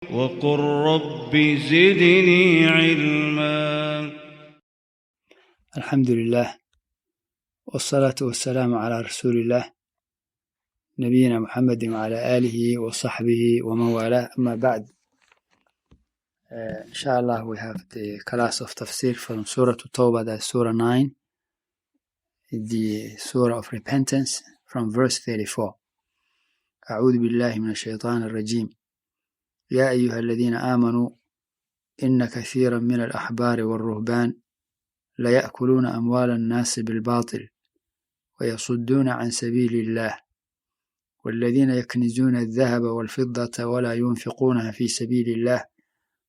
وقل رب زدني علما. الحمد لله والصلاة والسلام على رسول الله نبينا محمد وعلى آله وصحبه ومن والاه. أما بعد, inshallah we have the class of tafsir from Surah Taubah, that's Surah 9, the Surah of Repentance, from verse 34. أعوذ بالله من الشيطان الرجيم. يا أيها الذين آمنوا إن كثيرا من الأحبار والرهبان ليأكلون أموال الناس بالباطل ويصدون عن سبيل الله والذين يكنزون الذهب والفضة ولا ينفقونها في سبيل الله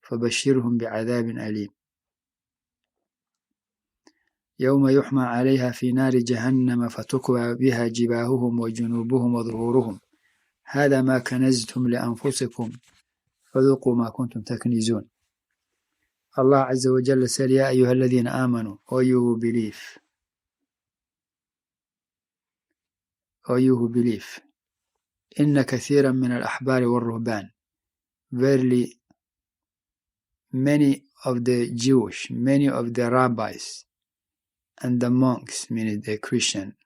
فبشرهم بعذاب أليم. يوم يحمى عليها في نار جهنم فتكوى بها جباههم وجنوبهم وظهورهم هذا ما كنزتم لأنفسكم فذوقوا ما كنتم تكنزون. Allah Azza wa Jalla said, يا أيها الذين آمنوا, O you who believe, O you who believe, إن كثيرا من الأحبار والرهبان, verily many of the Jewish, many of the rabbis and the monks, meaning the Christian,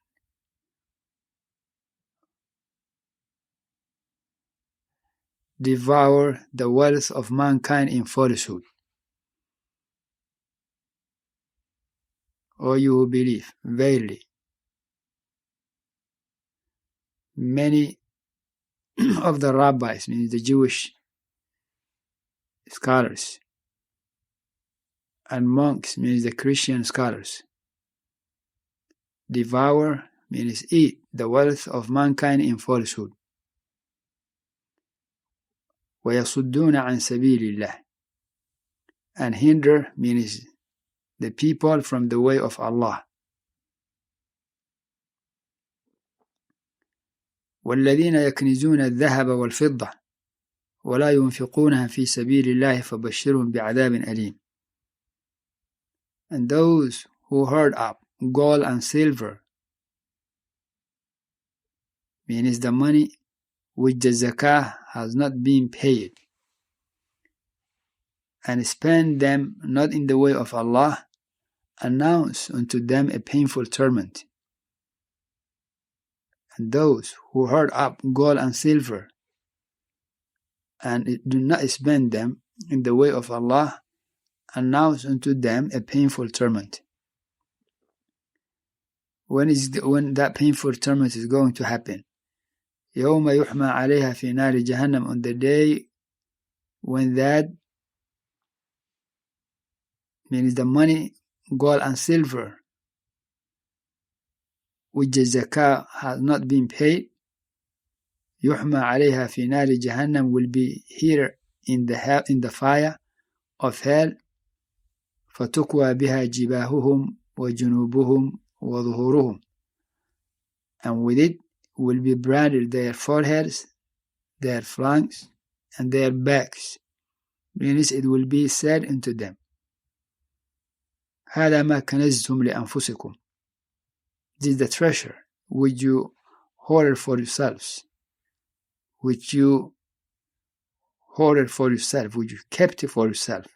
devour the wealth of mankind in falsehood. O you who believe, verily many of the rabbis, meaning the Jewish scholars, and monks, means the Christian scholars, devour, means eat, the wealth of mankind in falsehood. وَيَصُدُّونَ عَنْ سَبِيلِ اللَّهِ, and hinder, means the people from the way of Allah. والذين يكنزون الذهب والفضة ولا ينفقونها في سبيل الله فبشرهم بعذاب أليم. And those who hoard up gold and silver, means the money which the zakah has not been paid, and spend them not in the way of Allah, announce unto them a painful torment. And those who hoard up gold and silver and do not spend them in the way of Allah, announce unto them a painful torment. When that painful torment is going to happen? يوم يحمى عليها في نار جهنم, on the day when that, means the money, gold and silver, which the zakah has not been paid, يحمى عليها في نار جهنم, will be here in the fire of hell. فتكوى بها جباههم وجنوبهم وظهورهم, and with it will be branded their foreheads, their flanks, and their backs, means it will be said unto them, هذا ما كنزتم لأنفسكم, this is the treasure which you hoarded for yourselves, which you hoarded for yourself, which you kept it for yourself,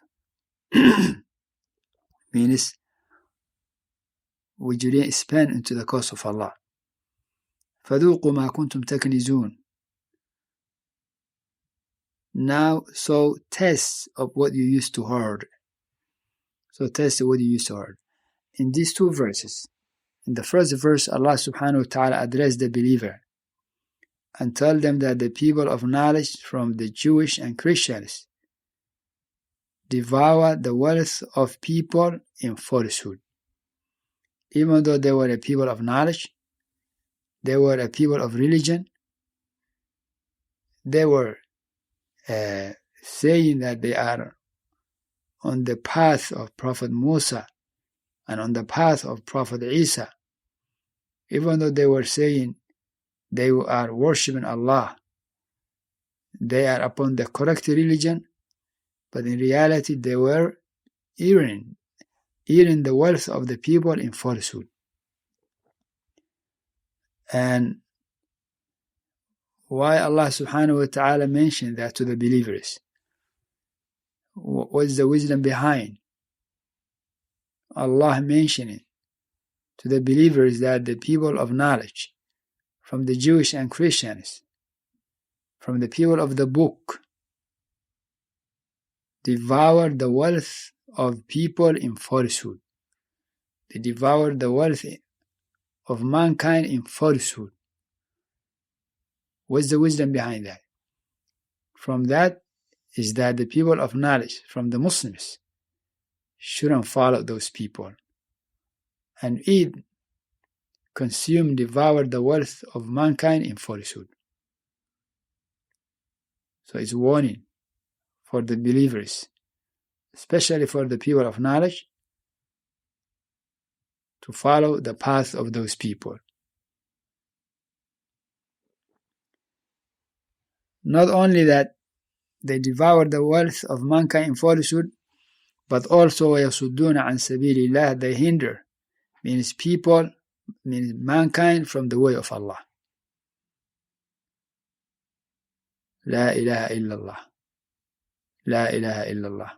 means which you didn't spend into the cause of Allah. فذوقوا ما كنتم تكنزون, now so test of what you used to hoard. So test what you used to hoard. In these two verses, in the first verse, Allah subhanahu wa ta'ala addressed the believer and told them that the people of knowledge from the Jewish and Christians devour the wealth of people in falsehood. Even though they were a people of knowledge, they were a people of religion, they were saying that they are on the path of Prophet Musa and on the path of Prophet Isa, even though they were saying they are worshipping Allah, they are upon the correct religion, but in reality they were eating the wealth of the people in falsehood. And why Allah subhanahu wa ta'ala mentioned that to the believers? What's the wisdom behind Allah mentioning to the believers that the people of knowledge, from the Jewish and Christians, from the people of the book, devour the wealth of people in falsehood. They devour the wealth of mankind in falsehood. What's the wisdom behind that? From that is that the people of knowledge, from the Muslims, shouldn't follow those people and eat, consume, devour the wealth of mankind in falsehood. So it's warning for the believers, especially for the people of knowledge, to follow the path of those people. Not only that they devour the wealth of mankind in falsehood, but also يَصُدُّونَ عَنْ سَبِيلِ اللَّهِ, they hinder, means people, means mankind, from the way of Allah. La ilaha illallah. La ilaha illallah.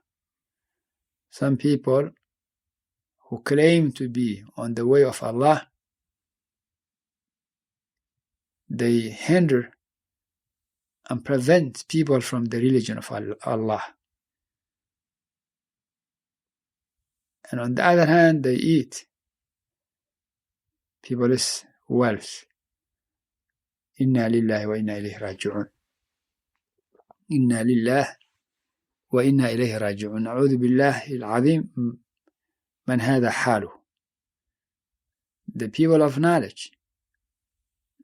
Some people who claim to be on the way of Allah, they hinder and prevent people from the religion of Allah. And on the other hand, they eat people's wealth. Inna lillahi wa inna ilayhi raji'un. Inna lillahi wa inna ilayhi raji'un. A'udhu billahi al-azim man hadha halu. The people of knowledge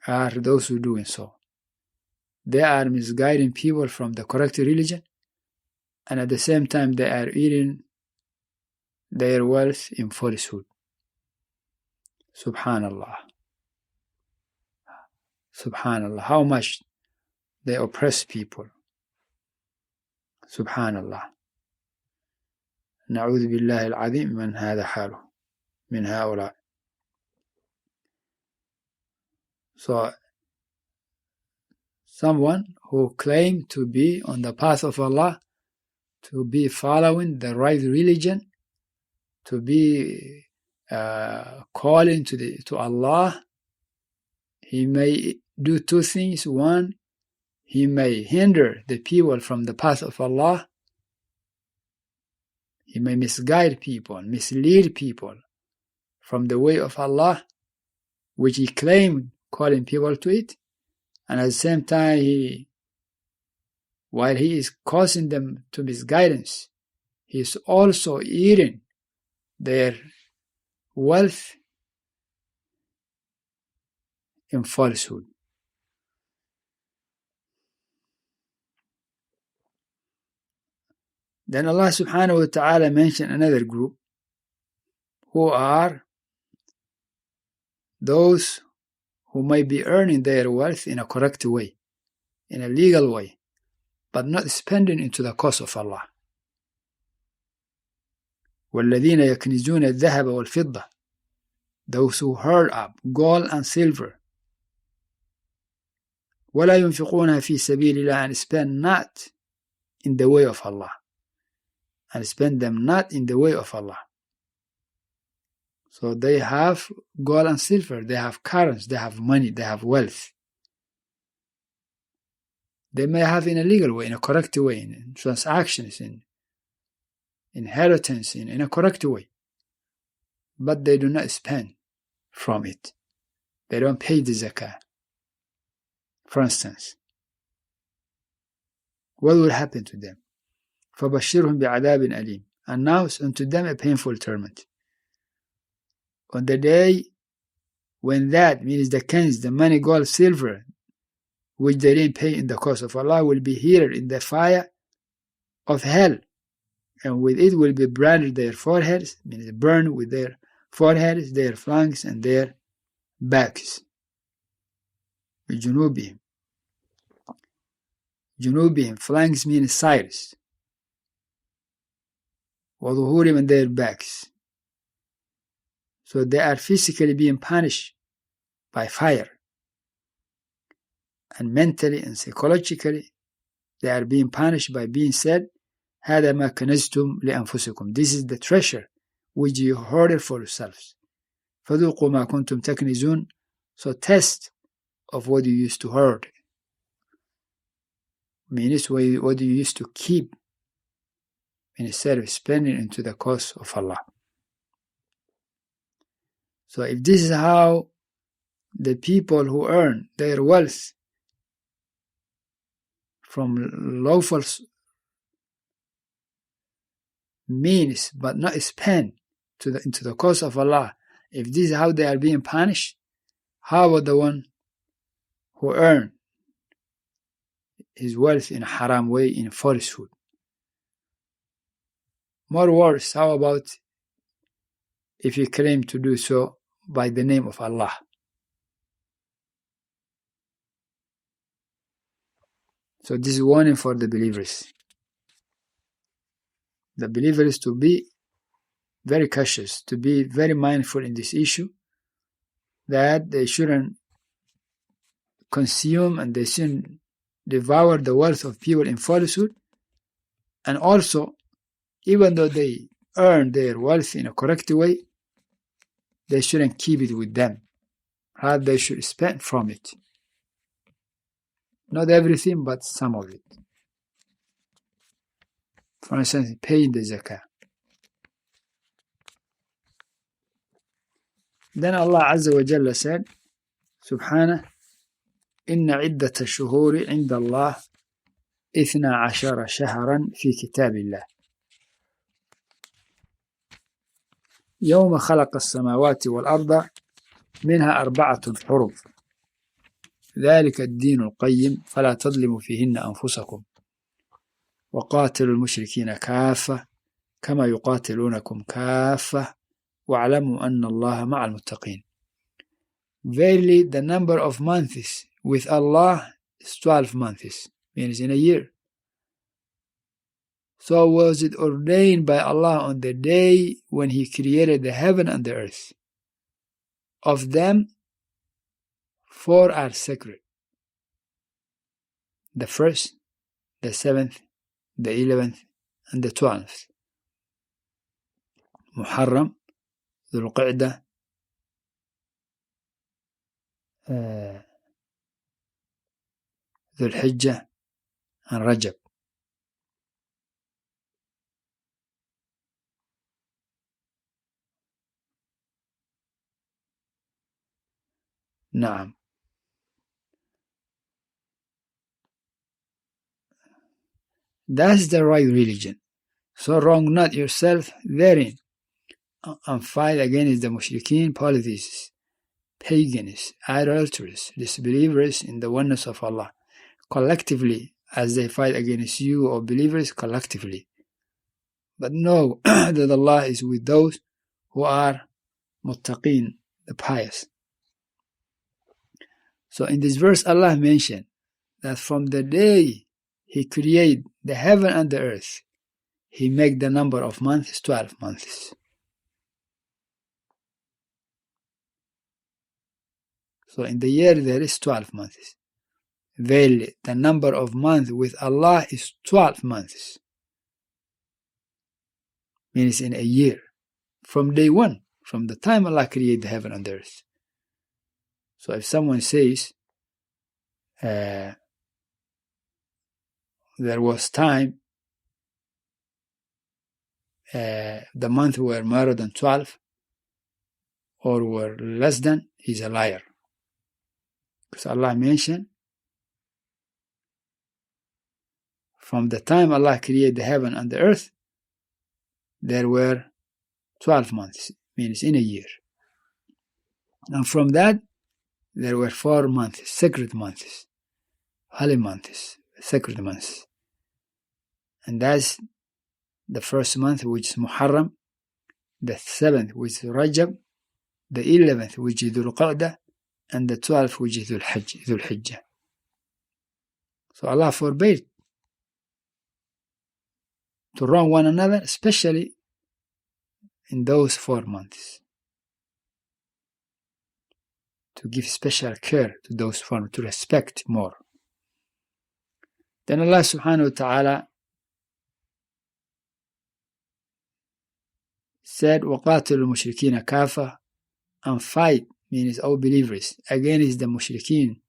are those who are doing so. They are misguiding people from the correct religion, and at the same time they are eating their wealth in falsehood. Subhanallah. Subhanallah. How much they oppress people. Subhanallah. Na'udhu billahi al-azim man hadha halu. Min haula. So, someone who claims to be on the path of Allah, to be following the right religion, to be calling to Allah, he may do two things. One, he may hinder the people from the path of Allah. He may misguide people, mislead people from the way of Allah, which he claimed calling people to it. And at the same time, while he is causing them to misguidance, he is also eating their wealth in falsehood. Then Allah subhanahu wa ta'ala mentioned another group who are those who may be earning their wealth in a correct way, in a legal way, but not spending into the cause of Allah. وَالَّذِينَ يَكْنِزُونَ الذَّهَبَ وَالْفِضَّةَ, those who hoard up gold and silver, وَلَا يُنْفِقُونَها فِي سَبِيلِ اللَّهِ, and spend not in the way of Allah, and spend them not in the way of Allah. So they have gold and silver, they have currency, they have money, they have wealth. They may have in a legal way, in a correct way, in transactions, in inheritance, in a correct way. But they do not spend from it. They don't pay the zakah. For instance, what will happen to them? فَبَشِّرْهُمْ بِعَذَابٍ أَلِيمٍ, announce unto them a painful torment. On the day when that means the kanz, the money, gold, silver, which they didn't pay in the cause of Allah, will be heated in the fire of hell, and with it will be branded their foreheads, means burned with their foreheads, their flanks, and their backs. بِجُنُوبِهِمْ. Junubihim, flanks means sides. وَظُهُورِهِمْ, and their backs. So they are physically being punished by fire. And mentally and psychologically, they are being punished by being said, هذا ما كنزتم لأنفسكم. This is the treasure which you hoarded for yourselves. فذوقوا ما كنتم تكنزون. So test of what you used to hoard. Means what you used to keep instead of spending into the cause of Allah. So if this is how the people who earn their wealth from lawful means but not spent into the cause of Allah, if this is how they are being punished, how about the one who earn his wealth in a haram way, in falsehood? More worse, how about if he claim to do so by the name of Allah? So this is warning for the believers. The believers to be very cautious, to be very mindful in this issue, that they shouldn't consume and they shouldn't devour the wealth of people in falsehood. And also, even though they earn their wealth in a correct way, they shouldn't keep it with them. Rather, they should spend from it. Not everything, but some of it. For instance, paying the zakah. Then Allah Azza wa Jalla said, Subhanah, إن عدة الشهور عند الله 12 شهرا في كتاب الله يوم خلق السماوات والأرض منها 4 حرم ذلك الدين القيم فلا تظلموا فيهن أنفسكم وقاتلوا المشركين كافة كما يقاتلونكم كافة واعلموا أن الله مع المتقين. Verily the number of months with Allah is 12 months, means in a year. So was it ordained by Allah on the day when He created the heaven and the earth. Of them, 4 are sacred. The first, the 7th, the 11th, and the 12th. Muharram, Dhul Qa'dah, Dhul Hijjah, and Rajab. Naam. That's the right religion. So wrong not yourself therein, and fight against the mushrikeen, polytheists, pagans, idolaters, disbelievers in the oneness of Allah, collectively, as they fight against you or believers collectively. But know that Allah is with those who are muttaqeen, the pious. So in this verse, Allah mentioned that from the day He created the heaven and the earth, He made the number of months 12 months. So in the year there is 12 months. Verily, the number of months with Allah is 12 months. Means in a year. From day one, from the time Allah created the heaven and the earth. So if someone says, there was time, the months were more than 12, or were less than, he's a liar. Because Allah mentioned, from the time Allah created the heaven and the earth, there were 12 months, means in a year. And from that, there were 4 months, sacred months, holy months, sacred months. And that's the first month, which is Muharram, the 7th, which is Rajab, the 11th, which is Dhul Qa'dah, and the 12th, which is Dhul Hijjah. So Allah forbade to wrong one another, especially in those 4 months. To give special care to those 4 months, to respect more. Then Allah subhanahu wa ta'ala said, وَقَاتِلُوا الْمُشْرِكِينَ كَافَةً, and fight, means all believers, against the mushrikeen,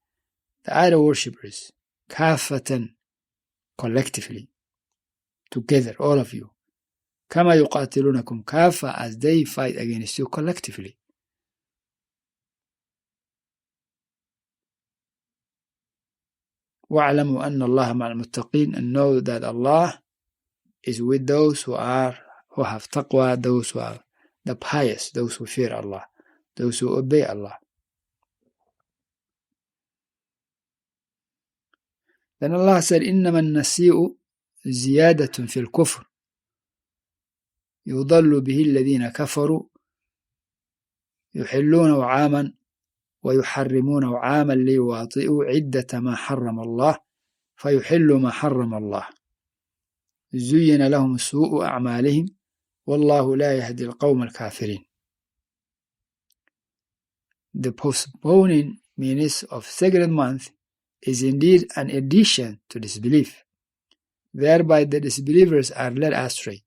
the idol worshippers, كَافَةً, collectively, together, all of you. كَمَا يُقَاتِلُونَكُمْ كَافَةً, as they fight against you collectively. وَاعْلَمُوا أَنَّ اللَّهَ مَعَ الْمُتَّقِينَ, and know that Allah is with those who have taqwa, those who are the pious, those who fear Allah, those who obey Allah. Then Allah said, إِنَّمَا النَّسِيءُ زِيَادَةٌ فِي الْكُفْرِ يُضَلُّ بِهِ الَّذِينَ كَفَرُوا يُحِلُّونَهُ عَامًا وَيُحَرِّمُونَهُ عَامًا لِيُوَاطِئُوا عِدَّةَ مَا حَرَّمَ اللَّهُ فَيُحِلُّوا مَا حَرَّمَ اللَّهُ زُيِّنَ لَهُمْ سُوءُ أَعْمَالِهِمْ وَاللَّهُ لَا يَهْدِي الْقَوْمَ الْكَافِرِينَ. The postponing means of sacred month is indeed an addition to disbelief. Thereby the disbelievers are led astray,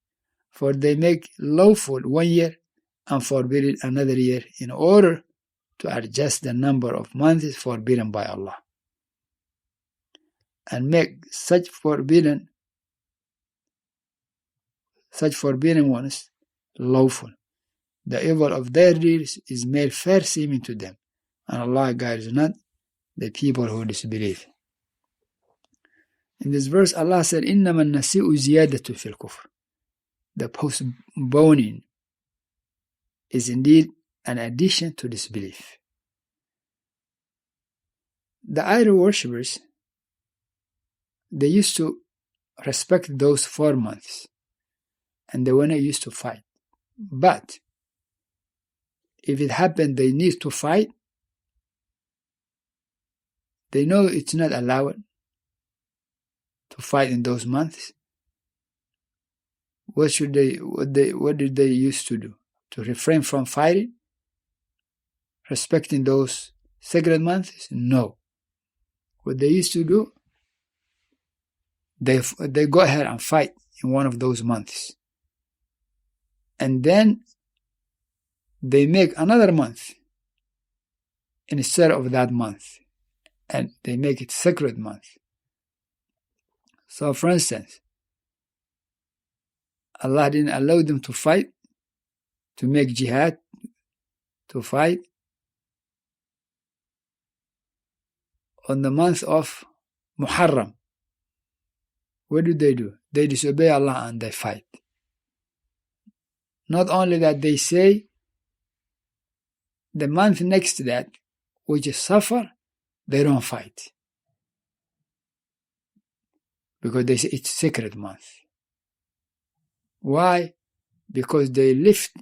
for they make lawful one year and forbid another year in order to adjust the number of months forbidden by Allah, and make such forbidden ones lawful. The evil of their deeds is made fair seeming to them, and Allah guides not the people who disbelieve. In this verse, Allah said, إِنَّمَا النَّسِيءُ زِيَادَةٌ فِي الْكُفْرِ. The postponing is indeed an addition to disbelief. The idol worshippers, they used to respect those 4 months, and they were not used to fight. But if it happened they need to fight, they know it's not allowed to fight in those months. What did they used to do? To refrain from fighting, respecting those sacred months? No. What they used to do, they go ahead and fight in one of those months, and then they make another month instead of that month, and they make it sacred month. So for instance, Allah didn't allow them to fight, to make jihad, to fight on the month of Muharram. What do? They disobey Allah and they fight. Not only that, they say the month next to that, which is Safar, they don't fight, because they say it's sacred month. Why? Because they lift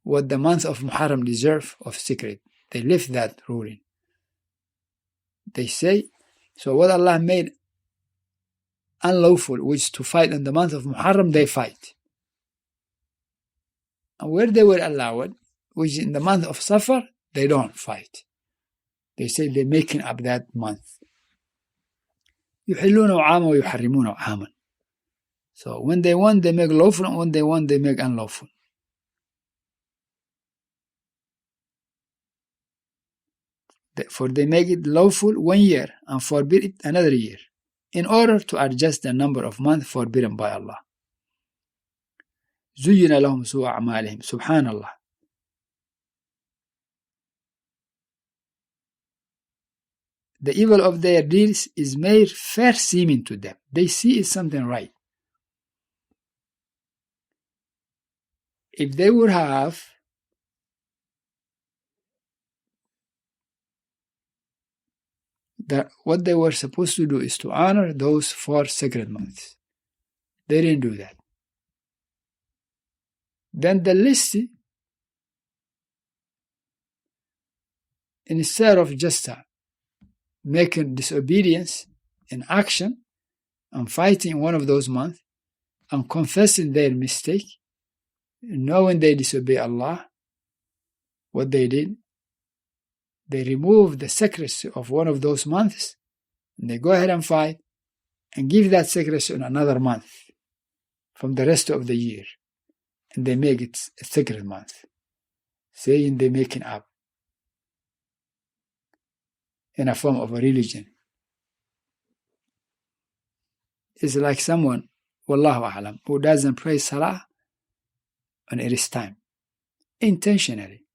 what the month of Muharram deserve of secret. They lift that ruling. They say, so what Allah made unlawful, which is to fight in the month of Muharram, they fight. And where they were allowed, which is in the month of Safar, they don't fight. They say they're making up that month. يُحِلُّونَهُ عَامًا وَيُحَرِّمُونَهُ عَامًا. So when they want, they make lawful, and when they want, they make unlawful. Therefore, they make it lawful 1 year and forbid it another year, in order to adjust the number of months forbidden by Allah. زُيِّنَ لَهُمْ سُوءُ أَعْمَالِهِمْ. Subhanallah. The evil of their deeds is made fair seeming to them. They see it's something right. If they would have what they were supposed to do is to honor those 4 sacred months. They didn't do that. Then the list, instead of just making disobedience in action and fighting one of those months and confessing their mistake, knowing they disobey Allah, what they did, they removed the sacredness of one of those months, and they go ahead and fight, and give that sacrifice in another month from the rest of the year, and they make it a sacred month, saying they're making up in a form of a religion. It's like someone, wallahu a'lam, who doesn't pray salah on its time, intentionally.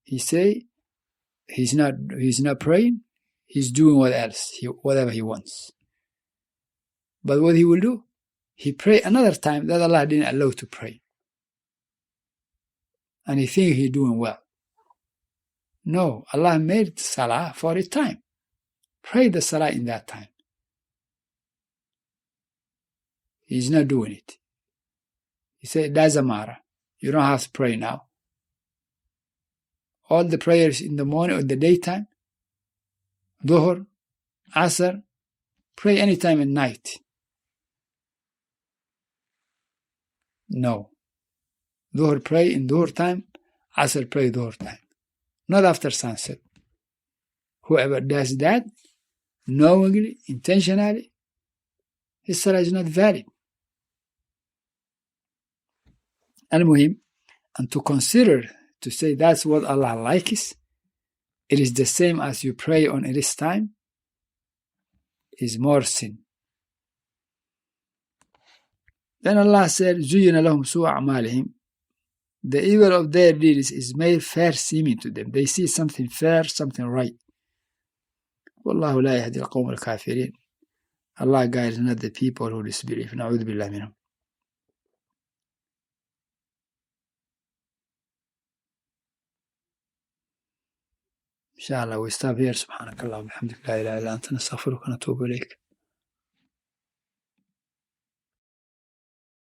He say he's not praying, he's doing whatever he wants. But what he will do, he pray another time that Allah didn't allow to pray. And he think he's doing well. No, Allah made salah for a time. Pray the salah in that time. He's not doing it. He said, it doesn't matter. You don't have to pray now. All the prayers in the morning or the daytime, Dhuhr, Asr, pray anytime at night. No. Dhuhr pray in Dhuhr time, Asr pray Dhuhr time. Not after sunset. Whoever does that, knowingly, intentionally, his salah is not valid. Al-Muhim, and to consider, to say that's what Allah likes, it is the same as you pray on its time, is more sin. Then Allah said, زُيِّنَ لَهُمْ سُوءَ أَعْمَالِهِمْ. The evil of their deeds is made fair seeming to them. They see something fair, something right. وَاللَّهُ لَا يَهْدِي الْقَوْمَ الْكَافِرِينَ. Allah guides not the people who disbelieve. نعوذ بالله منهم. إن شاء الله we stop here. سبحانك اللهم وبحمدك لا إله إلا أنت نستغفرك ونتوب إليك.